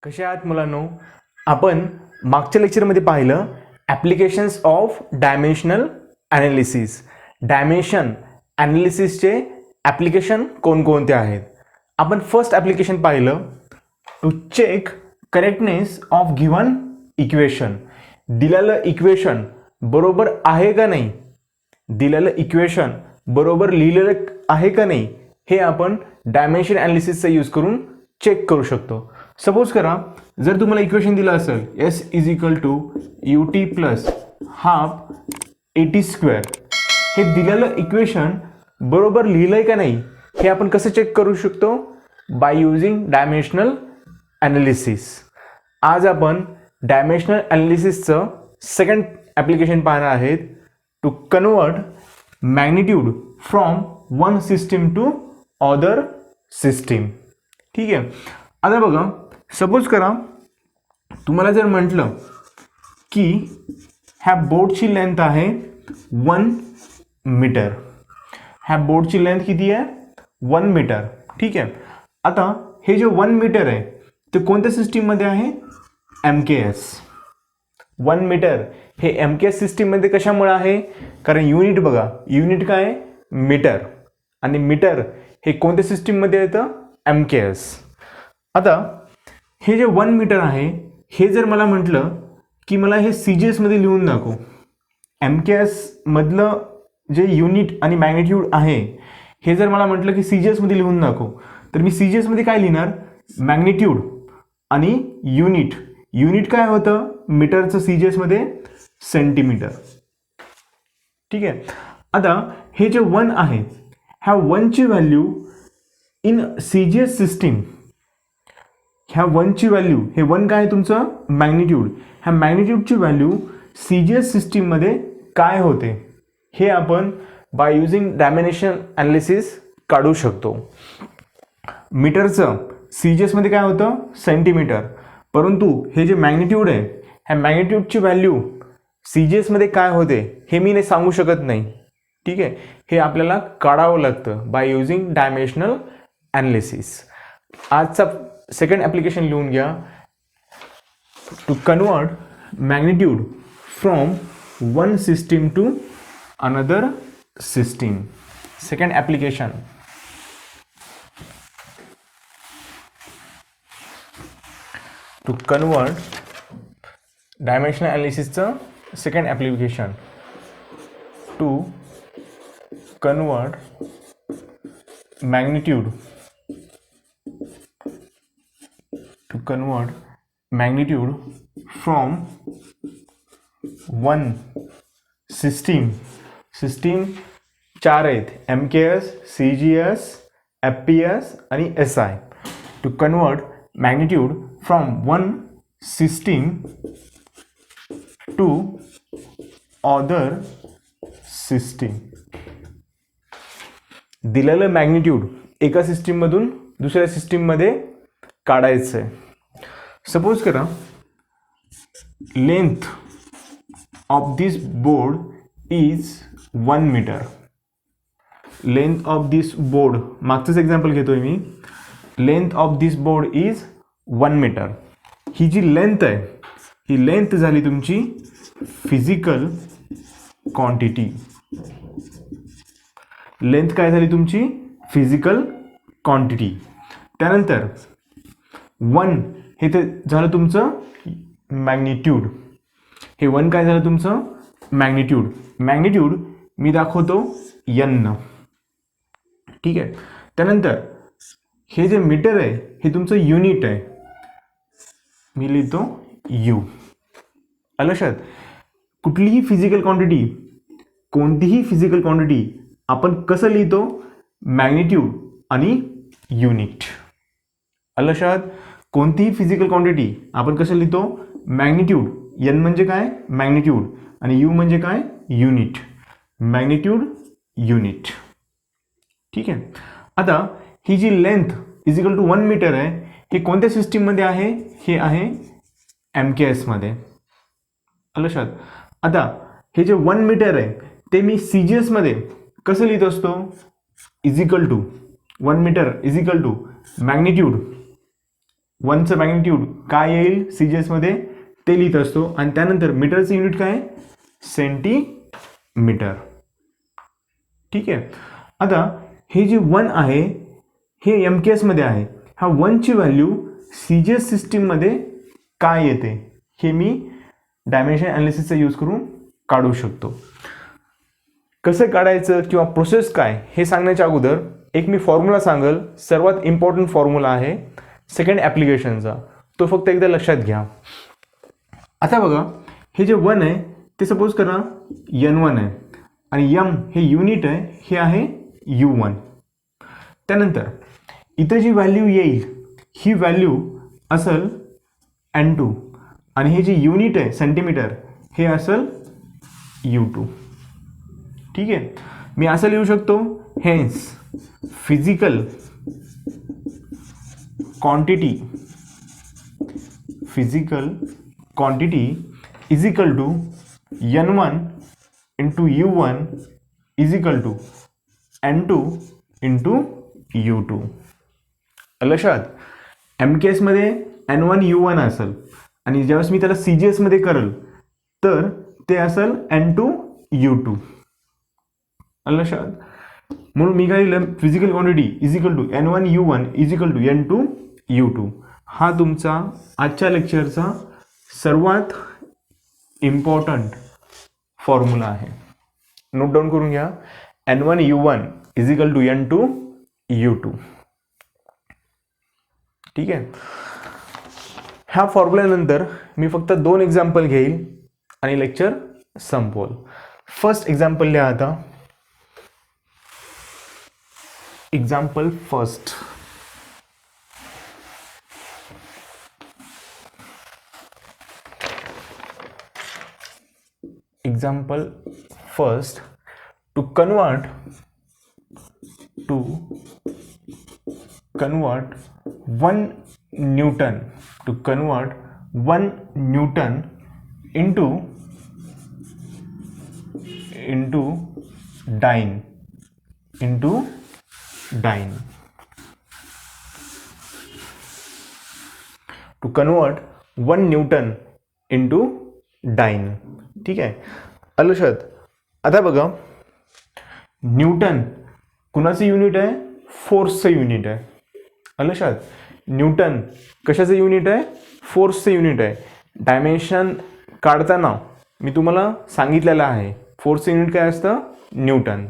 कसे आहात मुलांनो? आपण मागच्या लेक्चरमध्ये पाहिलं applications of dimensional analysis. Dimension ॲनालिसिसचे ॲप्लिकेशन कोणकोणते आहेत? आपण फर्स्ट ॲप्लिकेशन पाहिलं to check correctness of given equation. दिलेलं इक्वेशन बरोबर आहे का नाही, दिलेलं इक्वेशन बरोबर लिहिलेलं आहे का नाही, हे आपण डायमेन्शन ॲनालिसिसचा यूज करून चेक करू शकतो. सपोज करा, जर तुम्हाला इक्वेशन दिलं असेल S is equal to U T plus half A T square, हे दिलेलं इक्वेशन बरोबर लिहिलंय का नाही हे आपण कसं चेक करू शकतो? By using dimensional analysis. आज आपण डायमेन्शनल ॲनालिसिसचं सेकंड ॲप्लिकेशन पाहणार आहेत to convert magnitude from one system to other system. ठीक आहे. आता बघा, सपोज करा तुम्हाला जर म्हटलं की ह्या बोर्डची लेंथ आहे 1 मीटर. ह्या बोर्डची लेंथ किती आहे? 1 मीटर. ठीक आहे. आता हे जे 1 मीटर आहे ते कोणत्या सिस्टीममध्ये आहे? MKS. 1 मीटर हे MKS सिस्टीममध्ये कशामुळे आहे? कारण युनिट बघा, युनिट काय आहे? मीटर. आणि मीटर हे कोणत्या सिस्टीममध्ये येतं? MKS. आता हे जे 1 मीटर आहे हे जर मला म्हटलं की मला हे CGS मध्ये लिहून दाखव, MKS मधलं जे युनिट आणि मॅग्निट्यूड आहे हे जर मला म्हटलं की CGS मध्ये लिहून दाखव, तर मी CGS मध्ये काय लिहिणार? मॅग्निट्यूड आणि युनिट. युनिट काय होतं मीटरचं CGS मध्ये? सेंटीमीटर. ठीक आहे. आता हे जे 1 आहे, ह्या 1 ची व्हॅल्यू इन CGS सिस्टीम, ह्या 1 ची व्हॅल्यू, हे 1 काय आहे तुमचं? मॅग्निट्यूड. ह्या मॅग्निट्यूडची व्हॅल्यू CGS सिस्टीममध्ये काय होते हे आपण बाय युजिंग डायमेन्शन ॲनालिसिस काढू शकतो. मीटरचं CGS मध्ये काय होतं? सेंटीमीटर. परंतु हे जे मॅग्निट्यूड आहे, ह्या मॅग्निट्यूडची व्हॅल्यू CGS मध्ये काय होते हे मी नाही सांगू शकत नाही. ठीक आहे. हे आपल्याला काढावं लागतं बाय युजिंग डायमेन्शनल ॲनालिसिस. आजचा सेकंड ॲप्लिकेशन लिहून घ्या. To convert magnitude from one system to another system. Second application. To convert dimensional ॲनालिसिसचं second application. To convert magnitude from one system. System 4 आहेत, MKS, CGS, FPS आणि SI. To convert magnitude from one system to other system. दिलेलं magnitude एका सिस्टीममधून दुसऱ्या सिस्टीममध्ये काढायचं आहे. सपोज करा, length of this board is 1 metre. Length of this board, मागचंच एक्झाम्पल घेतोय मी. Length of this board is 1 metre. ही जी लेंथ आहे, ही लेंथ झाली तुमची फिजिकल क्वांटिटी. लेंथ काय झाली तुमची? Physical quantity. त्यानंतर 1 हे ते झालं तुमचं मॅग्निट्यूड. हे 1 काय झालं तुमचं? मॅग्निट्यूड. मॅग्निट्यूड मी दाखवतो N. ठीक आहे. त्यानंतर हे जे मीटर आहे हे तुमचं युनिट आहे, मी लिहितो U. आलं लक्षात? कुठलीही फिजिकल क्वांटिटी, कोणतीही फिजिकल क्वांटिटी आपण कसं लिहितो? मॅग्निट्यूड आणि युनिट. आलं लक्षात? कोणतीही फिजिकल क्वांटिटी आपण कसं लिहितो? मॅग्निट्यूड. N म्हणजे काय? मॅग्निट्यूड. आणि U म्हणजे काय? युनिट. Magnitude, unit. ठीक आहे. आता ही जी length is equal to 1 metre आहे, हे कोणत्या सिस्टीममध्ये आहे? हे आहे MKS मध्ये. आलं लक्षात? आता हे जे 1 मीटर आहे ते मी CGS मध्ये कसं लिहित असतो? Is equal to 1 metre is equal to magnitude 1चं मॅग्निट्यूड काय येईल सी जी एसमध्ये ते लिहित असतो. आणि त्यानंतर मीटरचं युनिट काय सेंटीमीटर. ठीक आहे. आता हे जे 1 आहे हे एम के एसमध्ये आहे. हा 1ची व्हॅल्यू सी जी एस सिस्टीममध्ये काय येते हे मी डायमेन्शन ॲनालिसिसचा यूज करून काढू शकतो. कसं काढायचं किंवा प्रोसेस काय हे सांगण्याच्या अगोदर एक मी फॉर्म्युला सांगेल. सर्वात इम्पॉर्टंट फॉर्म्युला आहे सेकंड ॲप्लिकेशनचा, तो फक्त एकदा लक्षात घ्या. आता बघा हे जे 1 आहे ते सपोज करा N1 आहे आणि M हे युनिट आहे, हे आहे U1. त्यानंतर इथं जी व्हॅल्यू येईल ही व्हॅल्यू असेल N2 आणि हे जे युनिट आहे सेंटीमीटर हे असेल U2. ठीक आहे. मी असं लिहू शकतो hence physical quantity is equal to N1 into U1 is equal to N2 into U2. लक्षात एम के एसमध्ये N1 U1 असेल आणि ज्यावेळेस मी त्याला सी जी एसमध्ये करेल तर ते असेल N2 U2. लक्षात. म्हणून मी काय लिहिलं physical quantity is equal to N1 U1 is equal to N2 U2. हा तुमचा आजच्या लेक्चरचा सर्वात इम्पॉर्टंट फॉर्म्युला आहे. नोट डाऊन करून घ्या. N1 U1 is equal to N2 U2. ठीक आहे. ह्या फॉर्म्युल्यानंतर मी फक्त 2 एक्झाम्पल घेईल आणि लेक्चर संपवल. फर्स्ट एक्झाम्पल लिहा आता. Example first. Example first, to convert 1 Newton into dyne. To convert 1 Newton into dyne. ठीक आहे. लक्षात. आता बघा न्यूटन कुणाचं युनिट आहे फोर्सचं युनिट आहे. लक्षात. न्यूटन कशाचं युनिट आहे फोर्सचं युनिट आहे. डायमेन्शन काढताना मी तुम्हाला सांगितलेलं आहे फोर्सचं युनिट काय असतं न्यूटन.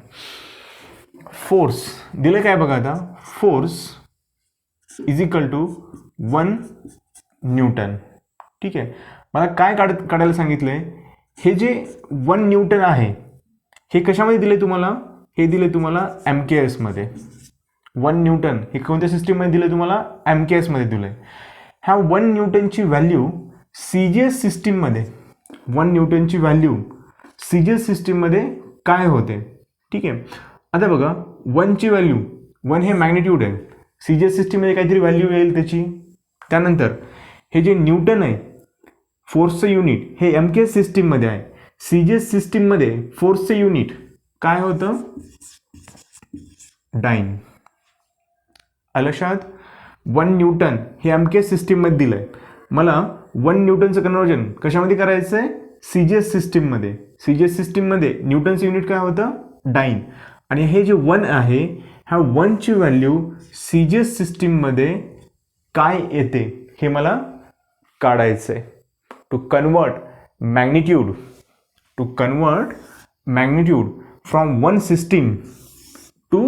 फोर्स दिलं काय बघा आता force is equal to 1 newton. ठीक आहे. मला काय काढायला सांगितलंय हे जे 1 न्यूटन आहे हे कशामध्ये दिले तुम्हाला हे दिले तुम्हाला एम के एसमध्ये. 1 न्यूटन हे कोणत्या सिस्टीममध्ये दिले तुम्हाला एम के एसमध्ये दिलंय. ह्या 1 न्यूटनची व्हॅल्यू सी जी एस सिस्टीममध्ये 1 न्यूटनची व्हॅल्यू सी जी एस सिस्टीममध्ये काय होते. ठीक आहे. आता बघा 1ची व्हॅल्यू 1 हे मॅग्निट्यूड आहे सी जी एस सिस्टीममध्ये काहीतरी व्हॅल्यू येईल त्याची. त्यानंतर हे जे न्यूटन आहे फोर्सचं युनिट हे एम के एस सिस्टीममध्ये आहे. सी जी एस सिस्टीममध्ये फोर्सचं युनिट काय होतं डाईन. लक्षात. 1 न्यूटन हे एम के एस सिस्टीममध्ये दिलं आहे. मला 1 न्यूटनचं कन्वर्जन कशामध्ये करायचं आहे सी जी एस सिस्टीममध्ये. सी जी एस सिस्टीममध्ये न्यूटनचं युनिट काय होतं डाईन. आणि हे जे 1 आहे ह्या 1ची व्हॅल्यू सी जी एस सिस्टीममध्ये काय येते हे मला काढायचं आहे. To convert magnitude from one system to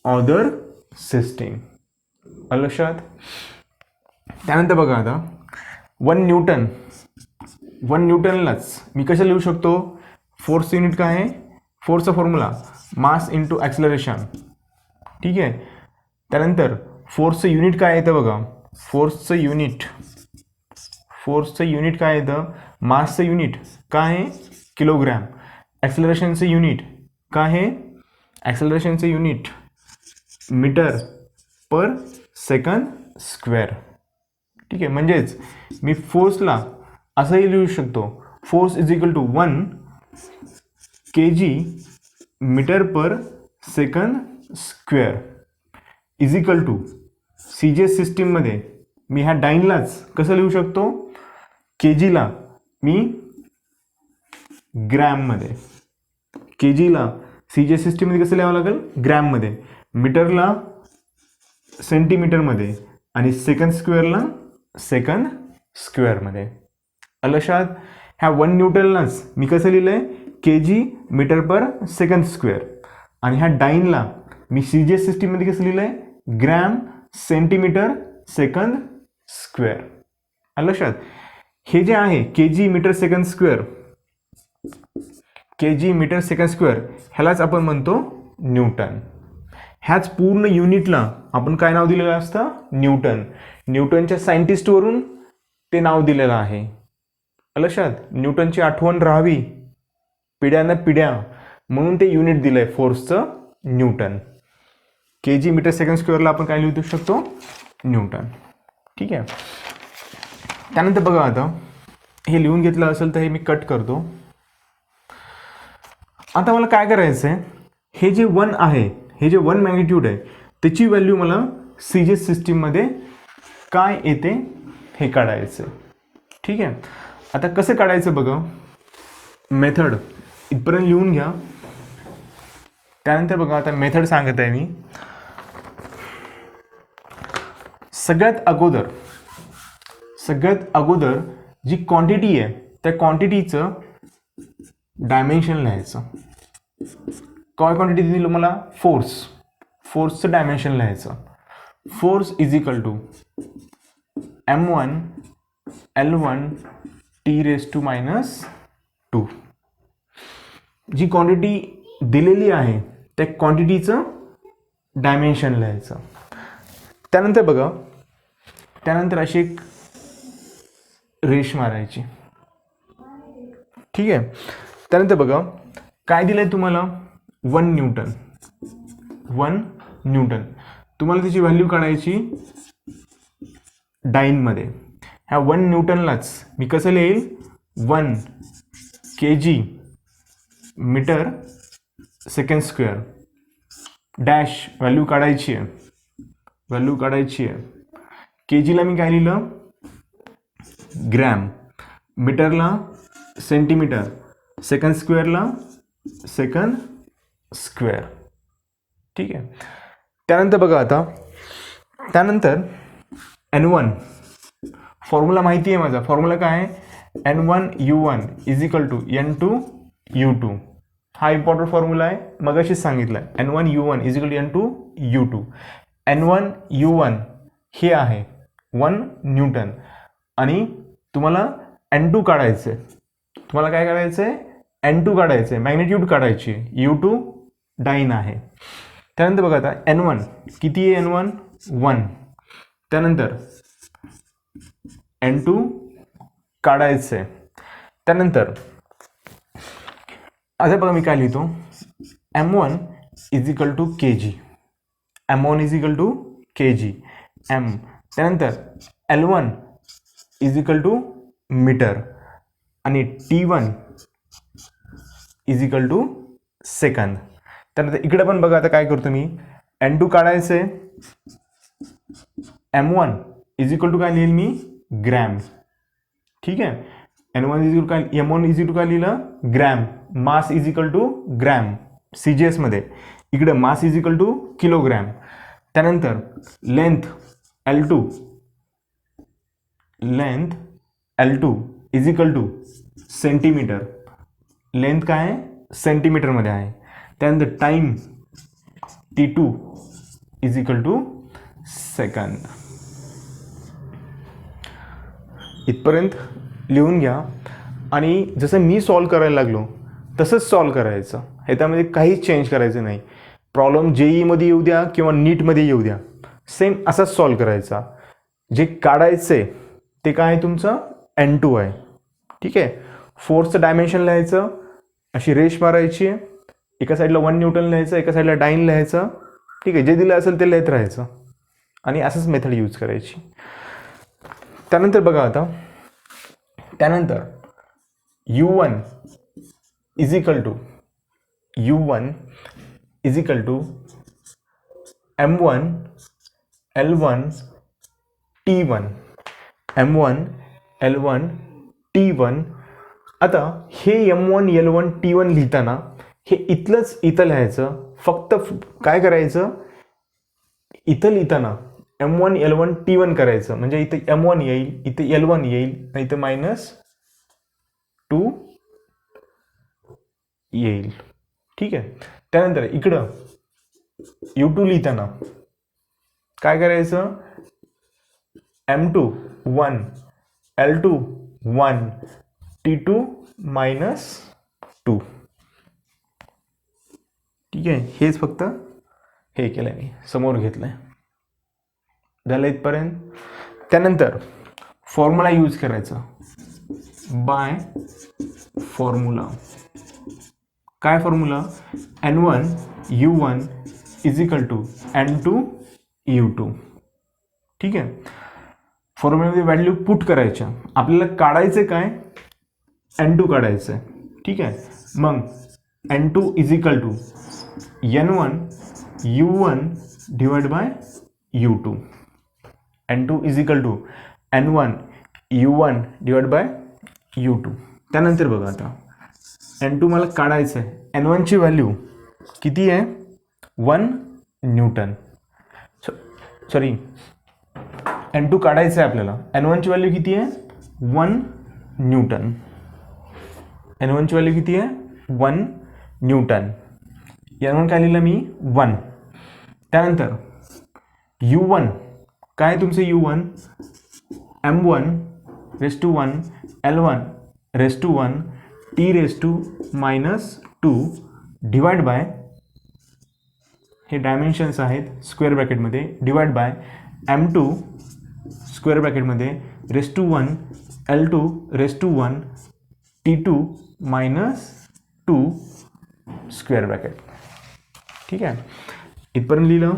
other system. लक्षात. त्यानंतर बघा आता 1 न्यूटनलाच मी कसं लिहू शकतो फोर्स युनिट काय आहे फोर्सचा फॉर्म्युला मास इंटू ॲक्सलरेशन. ठीक आहे. त्यानंतर फोर्सचं युनिट काय येतं बघा फोर्सचं युनिट काय येतं मासचं युनिट काय आहे किलोग्रॅम. ॲक्सलरेशनचं युनिट काय आहे ॲक्सलरेशनचं unit metre per second square. ठीक आहे. म्हणजेच मी फोर्सला असंही लिहू शकतो force is equal to 1 kg metre per second square is equal to C G S सिस्टीममध्ये मी ह्या डाईनलाच कसं लिहू शकतो, के जीला मी ग्रॅममध्ये, के जीला सी जी एस सिस्टीममध्ये कसं लिहावं लागेल, ग्रॅममध्ये, मीटरला सेंटीमीटरमध्ये आणि सेकंड स्क्वेअरला सेकंड स्क्वेअरमध्ये. लक्षात, ह्या 1 न्यूटनलाच मी कसं लिहिलं आहे, के G metre per second square, आणि ह्या डाईनला मी सी जी एस सिस्टीममध्ये कसं लिहिलं आहे, ग्रॅम सेंटीमीटर सेकंद स्क्वेअर. लक्षात, हे जे आहे के जी मीटर सेकंड स्क्वेअर, के जी मीटर सेकंड स्क्वेअर, ह्यालाच आपण म्हणतो न्यूटन. ह्याच पूर्ण युनिटला आपण काय नाव दिलेलं असतं, न्यूटन. न्यूटनच्या सायंटिस्टवरून ते नाव दिलेलं आहे. लक्षात, न्यूटनची आठवण राहावी पिढ्यानं पिढ्या म्हणून ते युनिट दिलंय फोर्सचं, न्यूटन. के जी मीटर सेकंड स्क्वेअरला आपण काय लिहू शकतो, न्यूटन. ठीक आहे. त्यानंतर बघा, आता हे लिहून घेतलं असेल तर हे मी कट करतो. आता मला काय करायचं आहे, हे जे 1 आहे, हे जे 1 मॅग्निट्यूड आहे, त्याची व्हॅल्यू मला सी जी एस सिस्टीममध्ये काय येते हे काढायचं आहे. ठीक आहे. आता कसं काढायचं बघा, मेथड इथपर्यंत लिहून घ्या. त्यानंतर बघा, आता मेथड सांगत आहे मी. सगळ्यात अगोदर जी क्वांटिटी आहे त्या क्वांटिटीचं डायमेन्शन लिहायचं. काय क्वांटिटी दिली मला, फोर्सचं डायमेन्शन लिहायचं. Force is equal to M1 L1 T⁻². जी क्वांटिटी दिलेली आहे त्या क्वांटिटीचं डायमेन्शन लिहायचं. त्यानंतर बघा, त्यानंतर अशी एक रेष मारायची. ठीक आहे. त्यानंतर बघा काय दिलंय तुम्हाला, 1 न्यूटन. तुम्हाला त्याची व्हॅल्यू काढायची डाईनमध्ये. ह्या 1 न्यूटनलाच मी कसं लिहील, 1 K G metre second square dash value काढायची आहे. के जीला मी काय लिहिलं, ग्रॅम, मीटरला सेंटीमीटर, सेकंड स्क्वेअरला सेकंड स्क्वेअर. ठीक आहे. त्यानंतर बघा, आता त्यानंतर N1 फॉर्म्युला माहिती आहे माझा. फॉर्म्युला काय आहे, N1U1 is equal to N2U2. हा इम्पॉर्टंट फॉर्म्युला आहे, मगाशीच सांगितलं आहे. N1U1 is equal to N2U2. N1U1 हे आहे 1 न्यूटन, आणि तुम्हाला N2 काढायचं आहे. तुम्हाला काय करायचं आहे, N2 काढायचं आहे, मॅग्निट्यूड काढायची आहे. U2 डाईन आहे. त्यानंतर बघा, आता N1 किती आहे, N1 1. त्यानंतर N2 काढायचं आहे. त्यानंतर आता बघा मी काय लिहितो, M1 is equal to K G. M1 is equal to K G M. त्यानंतर L1 is equal to metre, आणि T1 is equal to second. त्यानंतर इकडे पण बघा, आता काय करतो मी, N2 काढायचं आहे. M1 इज इक्वल टू काय लिहिल मी, ग्रॅम. ठीक आहे. M1 इज इक्वल काय लिहिलं, gram. Mass is equal to gram C G एसमध्ये. इकडे mass is equal to kilogram. त्यानंतर length L2 is equal to centimetre. Length काय आहे, सेंटीमीटरमध्ये आहे. त्यानंतर time T2 is equal to सेकंद. इथपर्यंत लिहून घ्या, आणि जसं मी सॉल्व करायला लागलो तसंच सॉल्व करायचं. ह्याच्यामध्ये काहीच चेंज करायचं नाही. प्रॉब्लेम JEEमध्ये येऊ द्या किंवा नीटमध्ये येऊ द्या, सेम असाच सॉल्व करायचा. जे काढायचं ते काय आहे, तुमचं N2 आहे. ठीक आहे. फोर्सचं डायमेन्शन लिहायचं, अशी रेष मारायची आहे. एका साईडला 1 न्यूटन लिहायचं, एका साईडला डाईन लिहायचं. ठीक आहे. जे दिलं असेल ते लिहित राहायचं, आणि असंच मेथड यूज करायची. त्यानंतर बघा, आता त्यानंतर U1 is equal to M1 L1 T1. M1 L1 T1. आता हे M1 L1 T1 लिहिताना हे इथलंच इथं लिहायचं, फक्त काय करायचं, इथं लिहिताना M1 L1 T1 करायचं, म्हणजे इथे M1 येईल, इथे L1 येईल, नाही इथं -2 येईल. ठीक आहे. त्यानंतर इकडं U2 लिहिताना काय करायचं, M2 1 L2 1 T2 -2. ठीक आहे. हेच फक्त हे केलं, मी समोर घेतलंय. झालं इथपर्यंत. त्यानंतर फॉर्म्युला यूज करायचा, बाय फॉर्म्युला. काय formula, N1 U1 is equal to N2 U2. ठीक आहे. फॉर्म्युल्यामध्ये व्हॅल्यू पुट करायच्या. आपल्याला काढायचं काय, N2 काढायचं आहे. ठीक आहे. मग N2 is equal to N1 U1 divide by U2. N2 is equal to N1 U1 divide by U2. त्यानंतर बघा, आता N2 मला काढायचं आहे. N1 ची व्हॅल्यू किती आहे, 1 न्यूटन. सॉरी, N2 काढायचं आहे आपल्याला. N1 ची व्हॅल्यू किती आहे, 1 न्यूटन. N1 ची व्हॅल्यू किती आहे, 1 न्यूटन. N1 काय लिहिलं मी, 1. त्यानंतर U1 काय तुमचं, U1 M1 raise to 1 L1 raise to 1 T raise to -2 divide by, हे डायमेन्शन्स आहेत स्क्वेअर ब्रॅकेटमध्ये, डिवाइड बाय M2 स्क्वेअर ब्रॅकेटमध्ये raise to 1 L2 raise to 1 T2 -2 square bracket. ठीक आहे. इथपर्यंत लिहिलं.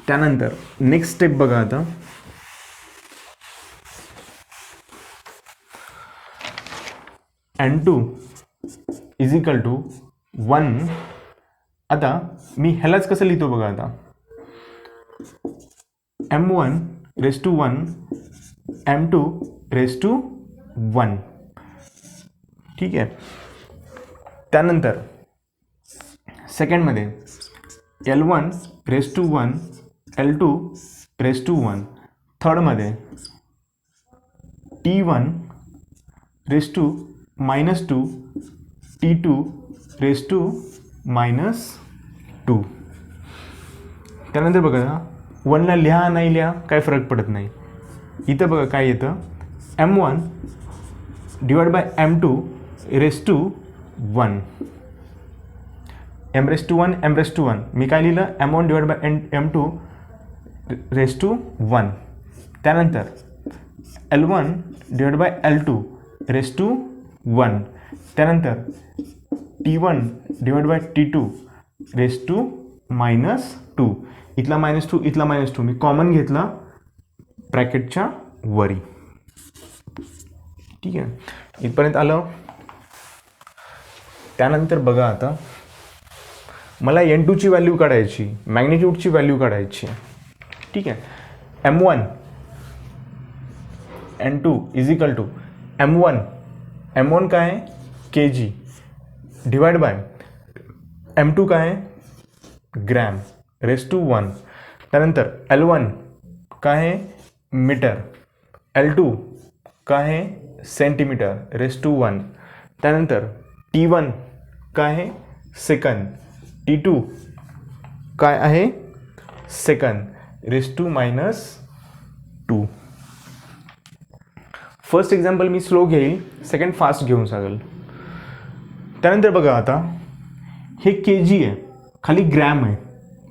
त्यानंतर नेक्स्ट स्टेप बघा, आता N2 इज इक्वल टू 1. आता मी ह्यालाच कसं लिहितो बघा, आता M1 raise to 1 M2 raise to 1. ठीक आहे. त्यानंतर सेकंडमध्ये L1 raise to 1 L2 raise to 1. थर्डमध्ये T1 raise to -2 T2 raise to -2. त्यानंतर बघा, 1ला लिहा नाही लिहा काय फरक पडत नाही. इथं बघा काय येतं, M1 divide by M2 raise to 1. M raise to 1 M raise to 1. मी काय लिहिलं, M1 divide by M2 raise to 1. त्यानंतर L1 divide by L2 raise to 1. त्यानंतर T1 divide by T2 raise to -2. इथला -2 इथला -2 मी कॉमन घेतला ब्रॅकेटच्या वरी. ठीक आहे. इथपर्यंत आलं. त्यानंतर बघा, आता मला N2 ची व्हॅल्यू काढायची, मॅग्निट्यूडची व्हॅल्यू काढायची. ठीक आहे. M1 N2 is equal to M1 काय आहे, kg डिवाइड बाय M2 काय आहे, ग्रॅम रेस टू 1. त्यानंतर L1 काय आहे, मीटर. L2 काय आहे, सेंटीमीटर रेस टू 1. त्यानंतर T1 काय आहे, सेकंद. T2 काय आहे, सेकंद रेस टू -2. फर्स्ट एक्झाम्पल मी स्लो घेईल, सेकंड फास्ट घेऊन सांगेल. त्यानंतर बघा, आता हे kg आहे, खाली ग्रॅम आहे.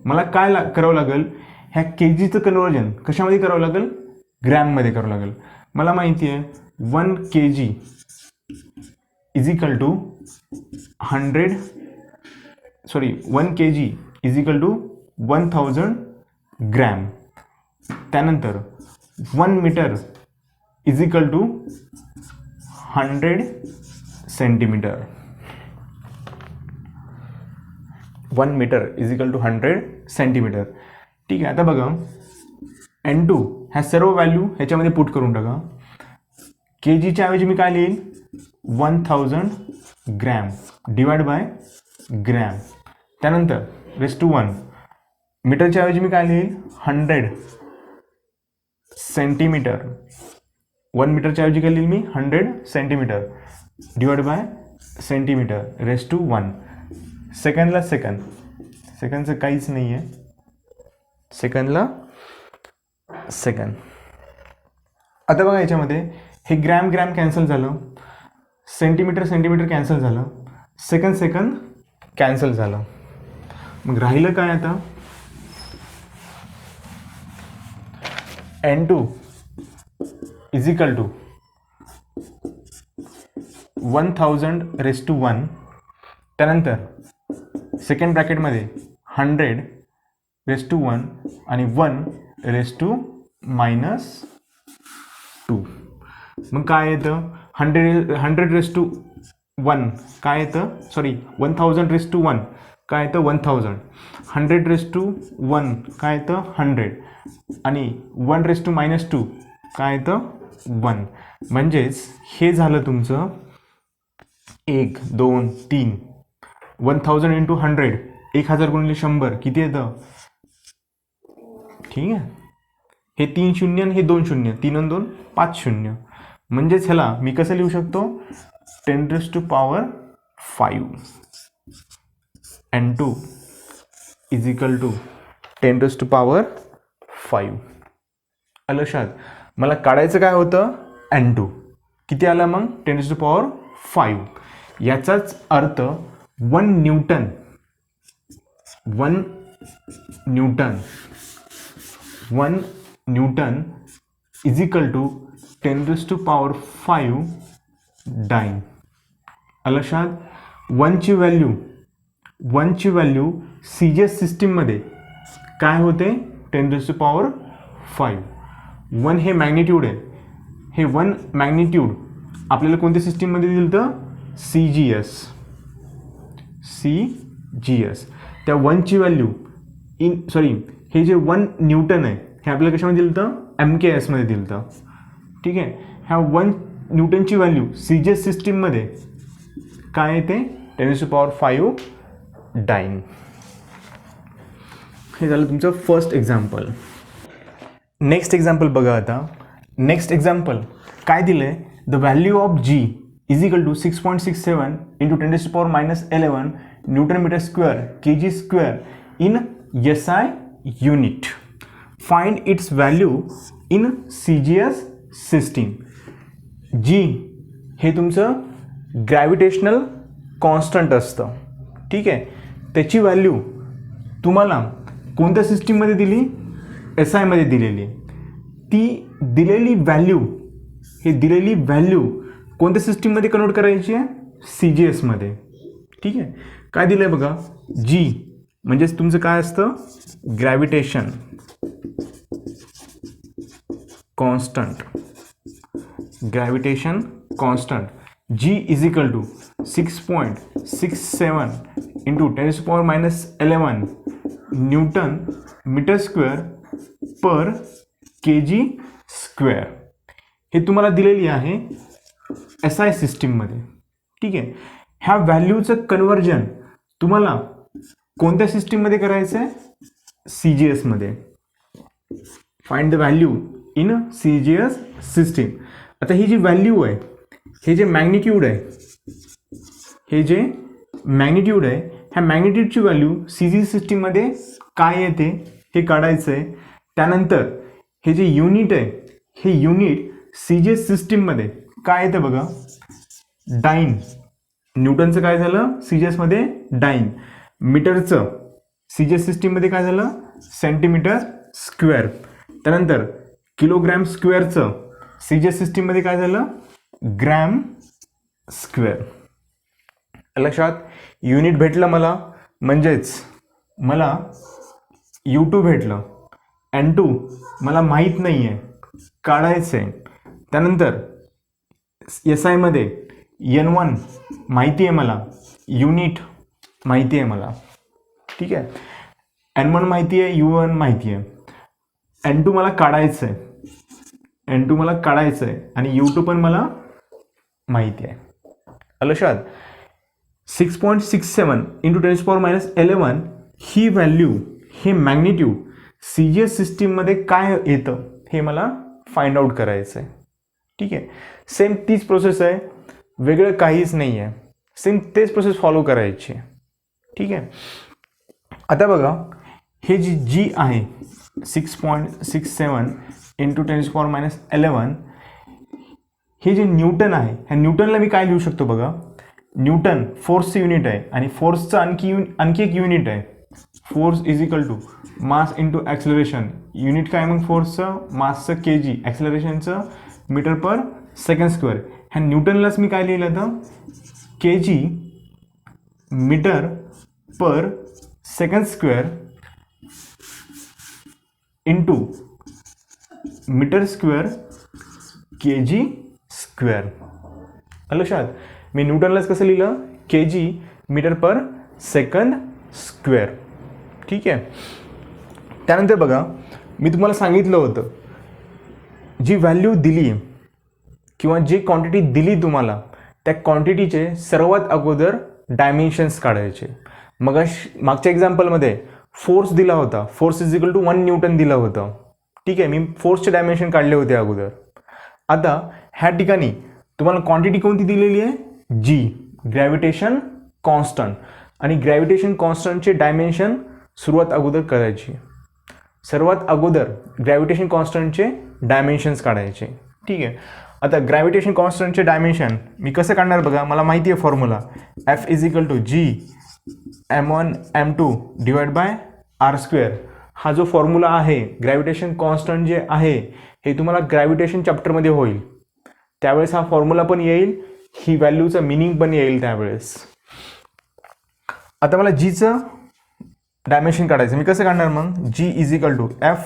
मला काय करावं लागेल, ह्या kgचं कन्वर्जन कशामध्ये करावं लागेल, ग्रॅममध्ये करावं लागेल. मला माहिती आहे 1 kg is equal to 1 kg is equal to 1000 gram. त्यानंतर 1 metre is equal to 100 centimetre. 1 metre is equal to 100 centimetre. ठीक आहे. आता बघा, N2 ह्या सर्व व्हॅल्यू ह्याच्यामध्ये पुट करून टाका. के जीच्या ऐवजी मी काय लिहील 1000 ग्रॅम डिवाइड बाय ग्रॅम. त्यानंतर रेस टू 1. मीटरच्या ऐवजी मी काय लिहील 100 सेंटीमीटर. 1 मीटरच्या ऐवजी काय लिहील मी 100 centimetre divide by centimetre raise to 1. सेकंडला सेकंडचं काहीच नाही आहे. सेकंडला सेकंड. आता बघा याच्यामध्ये हे ग्रॅम ग्रॅम कॅन्सल झालं, सेंटीमीटर सेंटीमीटर कॅन्सल झालं, सेकंड कॅन्सल झालं. मग राहिलं काय आता N2 is equal to 1000 raise to 1. त्यानंतर सेकंड ब्रॅकेटमध्ये 100 रेस टू 1 आणि 1 रेस टू -2. मग काय येतं 100 रेस टू 1 काय येतं, सॉरी 1000 रेस टू 1 काय येतं 1000. 100 रेस टू 1 काय येतं 100 आणि 1 रेस टू -2 काय येतं 1. म्हणजेच हे झालं तुमचं 1 2 3. 1000 इंटू 100 1000 गुणिले 100 किती येतं. ठीक आहे, हे 3 शून्य आणि हे 2 शून्य, 3 आणि 2 5 शून्य. म्हणजेच ह्याला मी कसं लिहू शकतो 10⁵ N2 इज इक्वल टू 10⁵. लक्षात मला काढायचं काय होतं N2 किती आला मग 10⁵. याचाच अर्थ 1 newton is equal to 10⁵ dyne. लक्षात 1ची व्हॅल्यू सीजीएस सिस्टीममध्ये काय होते 10⁵. 1 हे मॅग्निट्यूड आहे. हे 1 मॅग्निट्यूड आपल्याला कोणत्या सिस्टीममध्ये दिलं तर सीजीएस. त्या 1ची व्हॅल्यू हे जे 1 न्यूटन आहे हे आपल्याला कशामध्ये दिलं तर MKS मध्ये दिलं तर. ठीक आहे, ह्या 1 न्यूटनची व्हॅल्यू सीजीएस सिस्टीममध्ये काय येते 10⁵ डाइन. हे झालं तुमचं फर्स्ट एक्झाम्पल. नेक्स्ट एक्झाम्पल बघा. आता नेक्स्ट एक्झाम्पल काय दिलं आहे the value of G is equal to 6.67 into 10⁻11 newton metre square kg² in SI unit. Find its value in CGS system. G हे तुमचं ग्रॅव्हिटेशनल कॉन्स्टंट असतं. ठीक आहे, त्याची व्हॅल्यू तुम्हाला कोणत्या सिस्टीममध्ये दिली SI मध्ये दिलेली. ती दिलेली व्हॅल्यू कोणत्या सिस्टीममध्ये कन्वर्ट करायची आहे CGS मध्ये. ठीक आहे, काय दिलं आहे बघा G म्हणजेच तुमचं काय असतं gravitation constant. G is equal to 6.67 into 10⁻11 newton metre square per kg². हे तुम्हाला दिलेली आहे SI सिस्टीममध्ये. ठीक आहे, ह्या व्हॅल्यूचं कन्व्हर्जन तुम्हाला कोणत्या सिस्टीममध्ये करायचं आहे CGS मध्ये. Find the value in CGS system. आता ही जी व्हॅल्यू आहे हे जे मॅग्निट्यूड आहे ह्या मॅग्निट्यूडची व्हॅल्यू CGS सिस्टीममध्ये काय येते हे काढायचं आहे. त्यानंतर हे जे युनिट आहे हे युनिट CGS सिस्टीममध्ये काय येतं बघा डाइन. न्यूटनचं काय झालं CGS मध्ये डाइन. मीटरचं CGS सिस्टीममध्ये काय झालं सेंटीमीटर स्क्वेअर. त्यानंतर किलोग्रॅम स्क्वेअरचं CGS सिस्टीममध्ये काय झालं ग्रॅम स्क्वेअर. लक्षात युनिट भेटलं मला, म्हणजेच मला U2 भेटलं. N2 मला माहीत नाही आहे काढायचं आहे. त्यानंतर SI मध्ये N1 माहिती आहे मला, युनिट माहिती आहे मला. ठीक आहे, N1 माहिती आहे, U1 माहिती आहे, N2 मला काढायचं आहे. N2 मला काढायचं आहे आणि U2 पण मला माहिती आहे. लक्षात 6.67 इंटू 10⁻11 ही व्हॅल्यू, हे मॅग्निट्यूड CGS सिस्टीममध्ये काय येतं हे मला फाइंड आउट करायचं आहे. ठीक आहे, सेम तीच प्रोसेस आहे, वेगळं काहीच नाही आहे, सेम तेच प्रोसेस फॉलो करायची आहे. ठीक आहे, आता बघा हे जी आहे 6.67 इंटू 10⁻11 हे जे न्यूटन आहे, ह्या न्यूटनला मी काय लिहू शकतो बघा, न्यूटन फोर्सचं युनिट आहे आणि फोर्सचं आणखी एक युनिट आहे, force is equal to mass into acceleration. Unit काय मग फोर्सचं, मासचं kg, ॲक्सलरेशनचं मीटर पर सेकंड स्क्वेअर. ह्या न्यूटनलाच मी काय लिहिलं तर kg metre per second square into metre square kg square. लक्षात मी न्यूटनलाच कसं लिहिलं, kg metre per second square. ठीक आहे, त्यानंतर बघा मी तुम्हाला सांगितलं होतं जी व्हॅल्यू दिली किंवा जी क्वांटिटी दिली तुम्हाला, त्या क्वांटिटीचे सर्वात अगोदर डायमेन्शन्स काढायचे. मग मागच्या एक्झाम्पलमध्ये फोर्स दिला होता, force is equal to 1 newton दिलं होतं. ठीक आहे, मी फोर्सचे डायमेन्शन काढले होते अगोदर. आता ह्या ठिकाणी तुम्हाला क्वांटिटी कोणती दिलेली आहे, जी ग्रॅव्हिटेशन कॉन्स्टंट, आणि ग्रॅव्हिटेशन कॉन्स्टंटचे डायमेन्शन सुरुवात अगोदर करायची. सर्वात अगोदर ग्रॅव्हिटेशन कॉन्स्टंटचे डायमेन्शन्स काढायचे. ठीक आहे, आता ग्रॅव्हिटेशन कॉन्स्टंटचे डायमेन्शन मी कसं काढणार बघा, मला माहिती आहे formula F is equal to G m1 m2 divide by r square. हा जो फॉर्म्युला आहे ग्रॅव्हिटेशन कॉन्स्टंट जे आहे हे तुम्हाला ग्रॅव्हिटेशन चॅप्टरमध्ये होईल, त्यावेळेस हा फॉर्म्युला पण येईल, ही व्हॅल्यूचं मिनिंग पण येईल त्यावेळेस. आता मला जीचं डायमेन्शन काढायचं, मी कसं काढणार मग, G is equal to F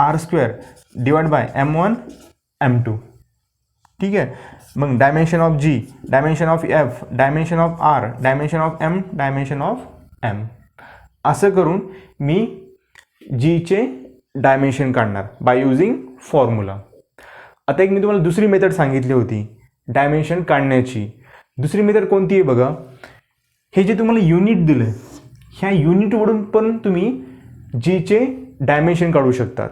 r square divide by m1 m2. ठीक आहे, मग dimension of G, dimension of F, dimension of R, dimension of M, dimension of M, असं करून मी जीचे डायमेन्शन काढणार बाय युझिंग फॉर्म्युला. आता एक मी तुम्हाला दुसरी मेथड सांगितली होती डायमेन्शन काढण्याची. दुसरी मेथड कोणती आहे बघा, हे जे तुम्हाला युनिट दिलं आहे, ह्या युनिटवरून पण तुम्ही जीचे डायमेन्शन काढू शकतात.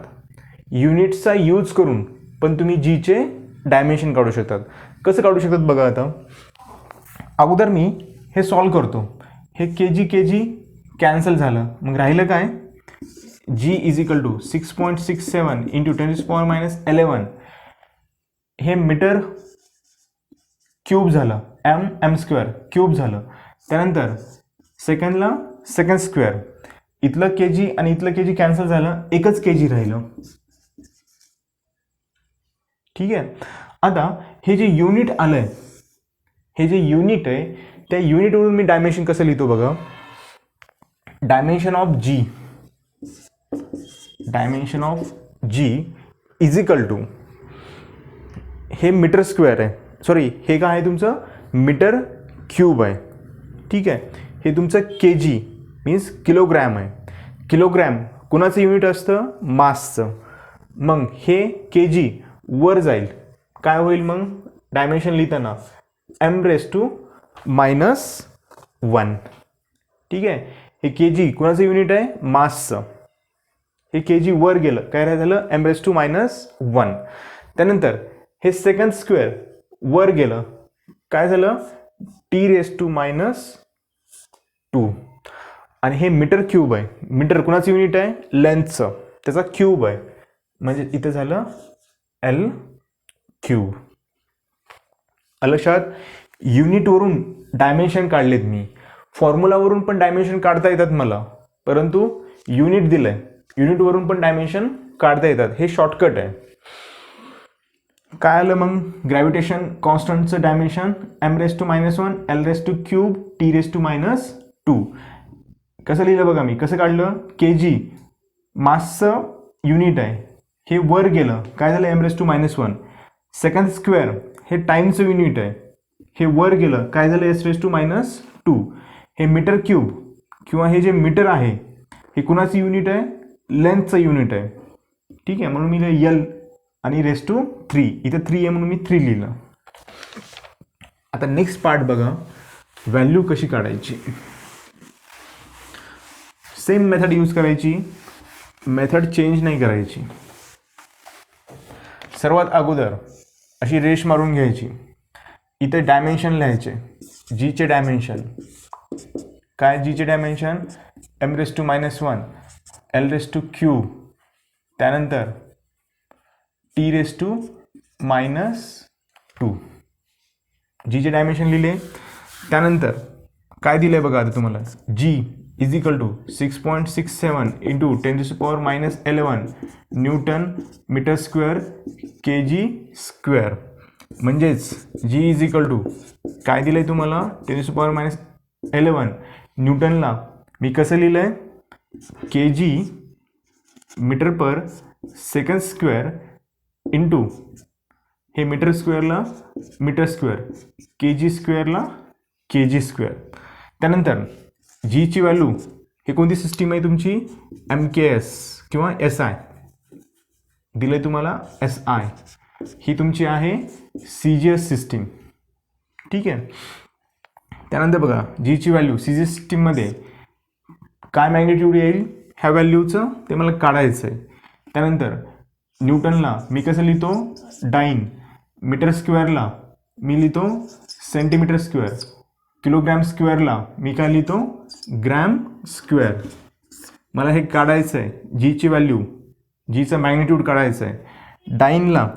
युनिट्सचा यूज करून पण तुम्ही जीचे डायमेन्शन काढू शकतात. कसं काढू शकतात बघा, आता अगोदर मी हे सॉल्व करतो, हे kg कॅन्सल झालं, मग राहिलं काय, G is equal to 6.67 into 10⁻11 हे मीटर क्यूब झालं, m स्क्वेअर क्यूब झालं. त्यानंतर सेकंडला सेकंड स्क्वेअर, इथलं kg आणि इथलं kg कॅन्सल झालं, एकच kg राहिलं. ठीक आहे, आता हे जे युनिट आलंय, हे जे युनिट आहे त्या युनिटवरून मी डायमेन्शन कसं लिहितो बघा, dimension of G, dimension of G is equal to, हे मीटर स्क्वेअर आहे, सॉरी हे काय आहे तुमचं मीटर क्यूब आहे. ठीक आहे, हे तुमचं kg मीन्स किलोग्रॅम आहे. किलोग्रॅम कुणाचं युनिट असतं, मासचं. मग हे kg वर जाईल, काय होईल मग डायमेन्शन लिहिताना m⁻⁻1. ठीक आहे, हे kg कुणाचं युनिट आहे, मासचं. हे kg वर गेलं, काय झालं m⁻⁻1. त्यानंतर हे सेकंड स्क्वेअर वर गेलं, काय झालं t⁻². आणि हे मीटर क्यूब आहे, मीटर कुणाचं युनिट आहे, लेंथचं, त्याचा क्यूब आहे, म्हणजे इथे झालं L क्यूब. लक्षात, युनिटवरून डायमेन्शन काढलेत मी, फॉर्म्युलावरून पण डायमेन्शन काढता येतात मला, परंतु युनिट दिलंय, युनिटवरून पण डायमेन्शन काढता येतात, हे शॉर्टकट आहे. काय आलं मग, gravitation कॉन्स्टंटचं dimension m⁻⁻1 L⁻³ t⁻². कसं लिहिलं बघा, मी कसं काढलं, kg मासचं युनिट आहे, हे वर गेलं, काय झालं m⁻⁻1. सेकंड स्क्वेअर हे टाईमचं युनिट आहे, हे वर गेलं, काय झालं s⁻². हे मीटर क्यूब किंवा हे जे मीटर आहे हे कुणाचं युनिट आहे, लेंथचं युनिट आहे. ठीक आहे, म्हणून मी L आणि रेस टू 3. इथं 3 आहे म्हणून मी 3 लिहिलं. आता नेक्स्ट पार्ट बघा, व्हॅल्यू कशी काढायची. सेम मेथड यूज करायची, मेथड चेंज नाही करायची. सर्वात अगोदर अशी रेष मारून घ्यायची. इथे डायमेन्शन लिहायचे. जीचे डायमेन्शन काय, जीचे डायमेन्शन m⁻⁻1 l⁻³ त्यानंतर t⁻⁻². जीचे डायमेन्शन लिहिले. त्यानंतर काय दिलं आहे बघा आता तुम्हाला, G is equal to 6.67 into 10⁻11 newton metre square kg². म्हणजेच जी इज इक्वल टू काय दिलं आहे तुम्हाला, 10⁻11 न्यूटनला मी कसं लिहिलं आहे, kg metre per second square into हे मीटर स्क्वेअरला मीटर स्क्वेअर, kg² kg². त्यानंतर जीची व्हॅल्यू, हे कोणती सिस्टीम आहे तुमची, MKS किंवा SI दिलं आहे तुम्हाला, SI ही तुमची आहे CGS सिस्टीम. ठीक आहे. त्यानंतर बघा जीची व्हॅल्यू CGS सिस्टीममध्ये काय मॅग्निट्यूड येईल ह्या व्हॅल्यूचं ते मला काढायचं आहे. त्यानंतर न्यूटनला मी कसं लिहितो, डाईन, मीटर स्क्वेअरला मी लिहितो सेंटीमीटर स्क्वेअर, किलोग्रॅम स्क्वेअरला मी काय लिहितो, ग्रॅम स्क्वेअर. मला हे काढायचं आहे, जीची व्हॅल्यू, जीचं मॅग्निट्यूड काढायचं आहे. डाईनला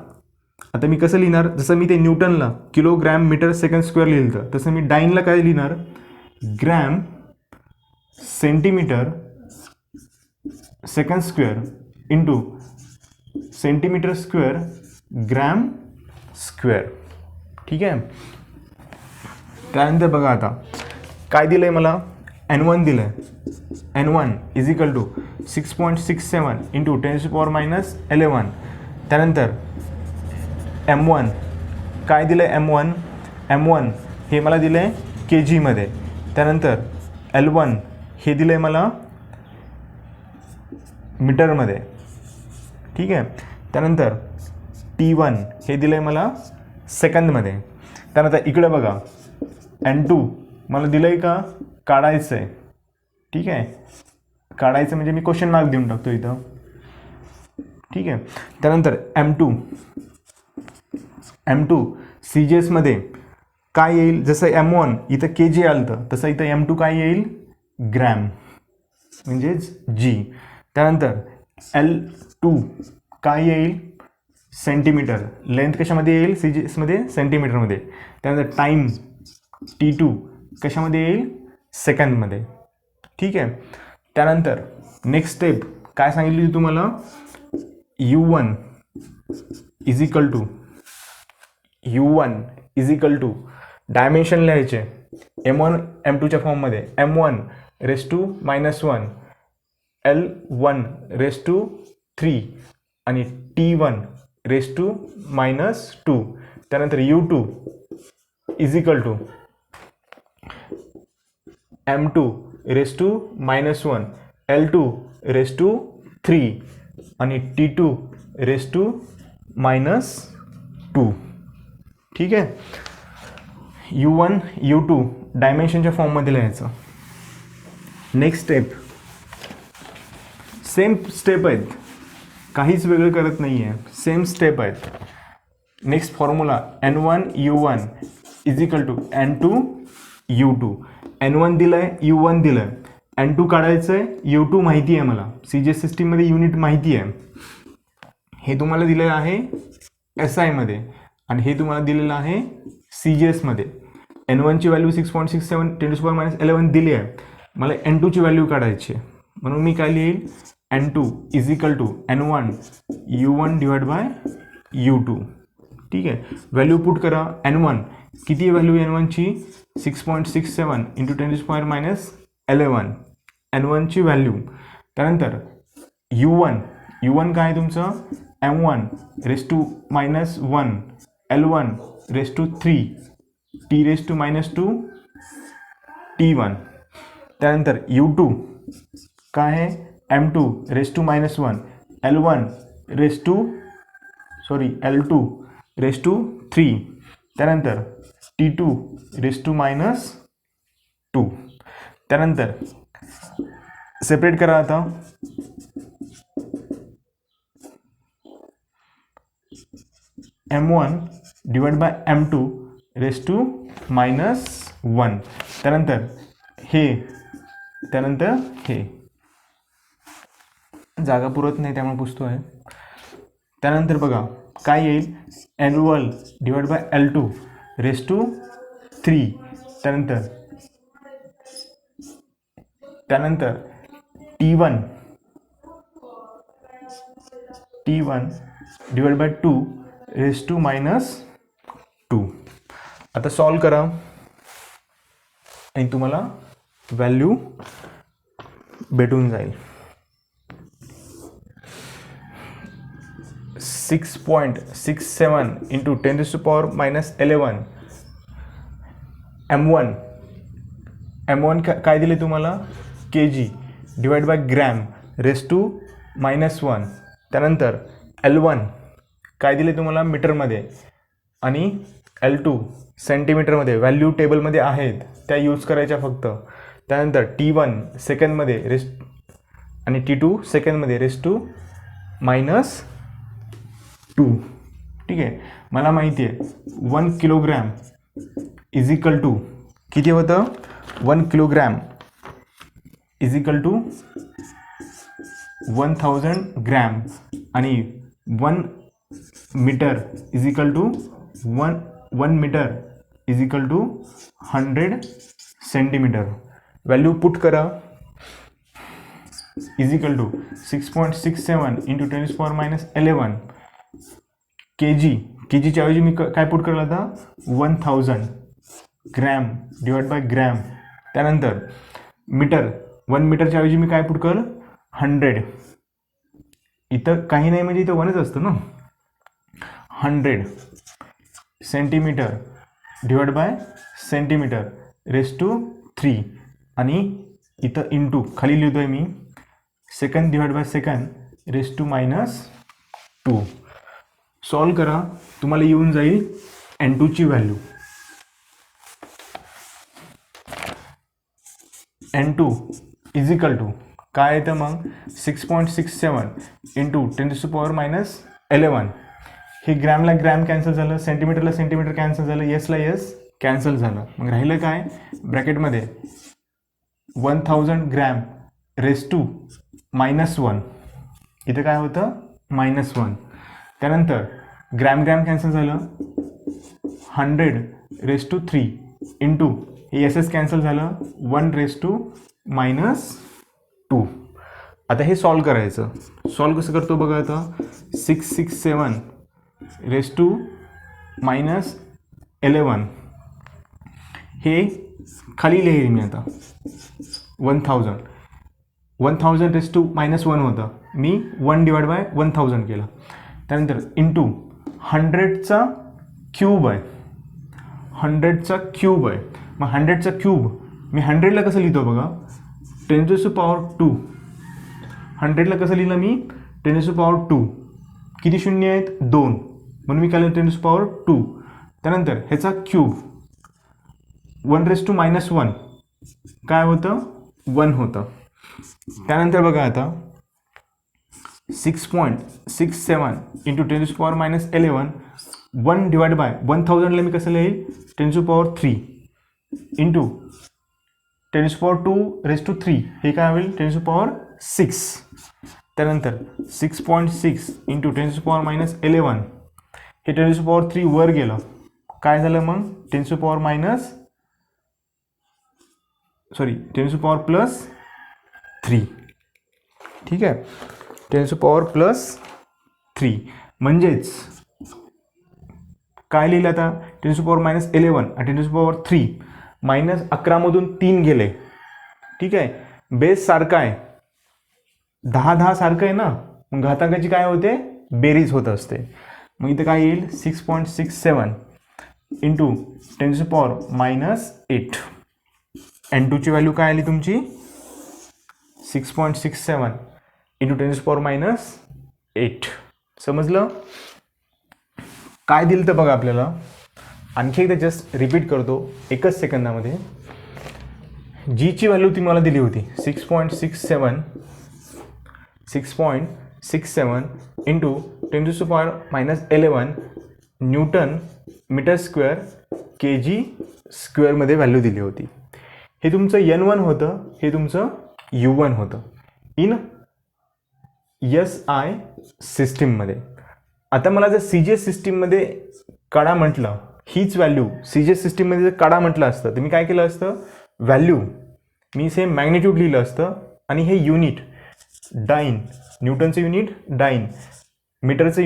आता मी कसं लिहिणार, जसं मी ते न्यूटनला किलोग्रॅम मीटर सेकंड स्क्वेअर लिहिलं तसं मी डाईनला काय लिहिणार, gram centimetre second square into centimetre square gram square. ठीक आहे. त्यानंतर बघा आता काय दिलं आहे मला, n1 दिलं आहे. n1 is equal to 6.67 into 10⁻11. त्यानंतर m1 काय दिलं आहे, m1 हे मला दिलं आहे kgमध्ये. त्यानंतर l1 हे दिलं आहे मला मीटरमध्ये. ठीक आहे. त्यानंतर t1 हे दिलं आहे मला सेकंदमध्ये. त्यानंतर इकडे बघा n2 मला दिलं आहे का, काढायचं आहे. ठीक आहे, काढायचं म्हणजे मी क्वेश्चन मार्क देऊन टाकतो इथं. ठीक आहे. त्यानंतर m2 CGSमध्ये काय येईल, जसं m1 इथं kg आलं तसं इथं m2 काय येईल, ग्रॅम म्हणजेच g. त्यानंतर l2 काय येईल, सेंटीमीटर. लेंथ कशामध्ये येईल, CGSमध्ये सेंटीमीटरमध्ये. त्यानंतर टाईम t2 कशामध्ये येईल, सेकंदमध्ये. ठीक आहे. त्यानंतर नेक्स्ट स्टेप काय सांगितली तुम्हाला, u1 is equal to dimension लिहायचे m1 m2च्या फॉर्ममध्ये, m1⁻⁻1 l1⁻3 आणि t1⁻². त्यानंतर u2 is equal to m2⁻1 l2⁻3 आणि t2⁻². ठीक आहे. u1 u2 डायमेन्शनच्या फॉर्ममध्ये लिहायचं. नेक्स्ट स्टेप, सेम स्टेप आहेत, काहीच वेगळं करत नाही आहे, सेम स्टेप आहेत. Next formula n1 u1 is equal to n2 u2. n1 दिलं आहे, u1 दिलं आहे, n2 काढायचं आहे, u2 माहिती आहे मला, CGS सिस्टीममध्ये युनिट माहिती आहे. हे तुम्हाला दिलेलं आहे SIमध्ये आणि हे तुम्हाला दिलेलं आहे CGSमध्ये. n1ची व्हॅल्यू 6.67 10⁻11 दिली आहे, मला n2ची व्हॅल्यू काढायची आहे. म्हणून मी काय लिहिल, n2 is equal to n1 u1 divide by u2. ठीक आहे. व्हॅल्यू पुट करा. n1 किती व्हॅल्यू, n1ची 6.67 इंटू 10⁻11 n1ची व्हॅल्यू. त्यानंतर u1 काय आहे तुमचं, m1⁻1 l1⁻3 t⁻² t1. त्यानंतर u2 काय आहे, m2⁻1 l1 L2 raise to 3, त्यानंतर T2 रेस टू -2, त्यानंतर सेपरेट करा आता. M1 divide by M2 raise to -1, त्यानंतर हे, त्यानंतर हे. जागा पुरत नाही त्यामुळे पुसतो आहे. त्यानंतर बघा काय येईल, L1 divide by L2 raise to 3, त्यानंतर T1 divide by 2 race to -2. आता सॉल्व करा आणि तुम्हाला व्हॅल्यू भेटून जाईल. 6.67 इंटू 10⁻11 M1 काय दिले तुम्हाला, kg divide by gram raise to -1, त्यानंतर L1 काय दिले तुम्हाला मीटरमध्ये आणि L2 सेंटीमीटरमध्ये. व्हॅल्यू टेबलमध्ये आहेत त्या यूज करायच्या फक्त. त्यानंतर T1 सेकंडमध्ये रेस आणि T2 सेकंडमध्ये रेस टू -2. ठीक आहे. मला माहिती आहे 1 किलोग्रॅम इज इक्वल टू किती होतं, 1 kilogram is equal to 1000 gram आणि 1 metre is equal to 1 metre is equal to 100 centimetre. Value put करा, इज इक्वल टू 6.67 इंटू 10⁻11 kgच्या ऐवजी मी काय पुट करला आता, 1000 ग्रॅम डिवाइड बाय ग्रॅम, त्यानंतर मीटर, 1 मीटरच्या ऐवजी मी काय पुट कर, 100. इथं काही नाही म्हणजे इथं 1च असतं ना. 100 centimetre divide by centimetre raise to 3 आणि इथं इंटू खाली लिहितोय मी second divide by second raise to -2. Solve करा, तुम्हाला येऊन जाईल N2 ची value. N2 is equal to काय येतं मग, 6.67 इंटू 10⁻11. हे ग्रॅमला ग्रॅम कॅन्सल झालं, सेंटीमीटरला सेंटीमीटर कॅन्सल झालं, यसला यस कॅन्सल झालं. मग राहिलं काय ब्रॅकेटमध्ये 1000 ग्रॅम रेस टू -1. इथं काय होतं -1. त्यानंतर ग्रॅम कॅन्सल झालं, 100 रेस टू 3 इंटू हे एस कॅन्सल झालं, 1 रेस टू -2. आता हे सॉल्व करायचं. सॉल्व कसं करतो बघा आता, 667 रेस टू -11 हे खाली लिहिल मी आता 1000 रेस टू -1 होतं, मी 1 डिवाइड बाय 1000 केलं. त्यानंतर इंटू 100चा क्यूब आहे, 100चा क्यूब आहे. मग 100चा क्यूब मी 100ला कसं लिहितो बघा, 10⁻². 100ला कसं लिहिलं मी, 10⁻². किती शून्य आहेत, 2, म्हणून मी काय लिहिलं 10⁻². त्यानंतर ह्याचा क्यूब 1 रेस टू -1 काय होतं, 1 होतं. त्यानंतर बघा आता 6.67 इंटू 10⁻11 1 डिवाइड बाय 1000ला मी कसं लिहिल, 10⁻³ इंटू 10⁻² रेस टू 3 हे काय होईल 10⁻6. त्यानंतर 6.6 इंटू 10⁻11 हे 10⁻³ वर गेलं, काय झालं मग 10⁻+3. ठीक आहे, 10⁻+3 म्हणजेच काय लिहिलं आता, 10⁻11 आणि 10⁻³ -11 मधून 3 गेले. ठीक आहे, बेस सारखा आहे, 10 सारखं आहे ना, मग घातांकाची काय होते, बेरीज होत असते. मग इथं काय येईल 6.67 इंटू 10⁻8. N2 ची व्हॅल्यू काय आली तुमची, 6.67 इंटू 10⁻8. समजलं. काय दिलं तर बघा आपल्याला, आणखी एकदा जस्ट रिपीट करतो एकच सेकंदामध्ये. जीची व्हॅल्यू ती मला दिली होती 6.67 इंटू 10⁻⁻11 न्यूटन मीटर स्क्वेअर के जी स्क्वेअरमध्ये व्हॅल्यू दिली होती. हे तुमचं N1 होतं, हे तुमचं U1 होतं इन SI सिस्टीममध्ये. आता मला जर CGS सिस्टीममध्ये काढा म्हटलं, हीच व्हॅल्यू CGS सिस्टीममध्ये जर काढा म्हटलं असतं तर मी काय केलं असतं, व्हॅल्यू मी सेम मॅग्निट्यूड लिहिलं असतं आणि हे युनिट डाईन, न्यूटनचं युनिट डाईन, मीटरचं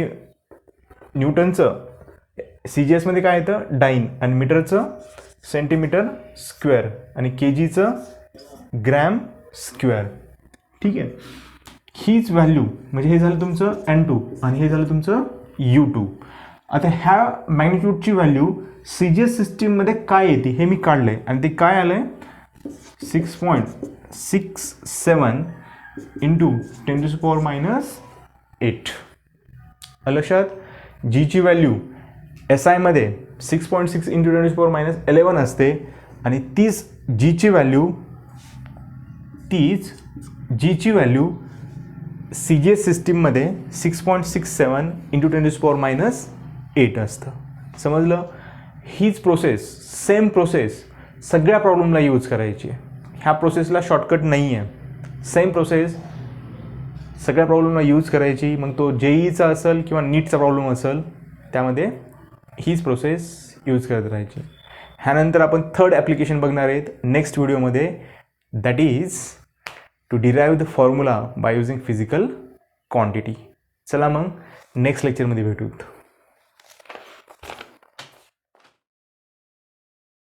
न्यूटनचं CGSमध्ये काय येतं डाईन, आणि मीटरचं सेंटीमीटर स्क्वेअर, आणि के जीचं ग्रॅम स्क्वेअर. ठीक आहे, हीच व्हॅल्यू म्हणजे हे झालं तुमचं N2 आणि हे झालं तुमचं U2. आता ह्या मॅग्निट्यूडची व्हॅल्यू CGS सिस्टीममध्ये काय येते हे मी काढलं आहे, आणि ते काय आलं आहे 6.67 इंटू 10⁻⁸. लक्षात, जीची व्हॅल्यू SIमध्ये 6.6 इंटू 10⁻11 असते, आणि तीच जीची व्हॅल्यू CGS सिस्टीममध्ये 6.67 इंटू 10⁻⁸ असतं. समजलं? हीच प्रोसेस, सेम प्रोसेस सगळ्या प्रॉब्लेमला यूज करायची आहे. ह्या प्रोसेसला शॉर्टकट नाही आहे. सेम प्रोसेस सगळ्या प्रॉब्लेमला यूज करायची. मग तो JEEचा असेल किंवा नीटचा प्रॉब्लेम असेल, त्यामध्ये हीच प्रोसेस यूज करत राहायची. ह्यानंतर आपण थर्ड ॲप्लिकेशन बघणार आहेत नेक्स्ट व्हिडिओमध्ये, that is to derive the formula by using physical quantity. चला मग नेक्स्ट लेक्चरमध्ये भेटूत.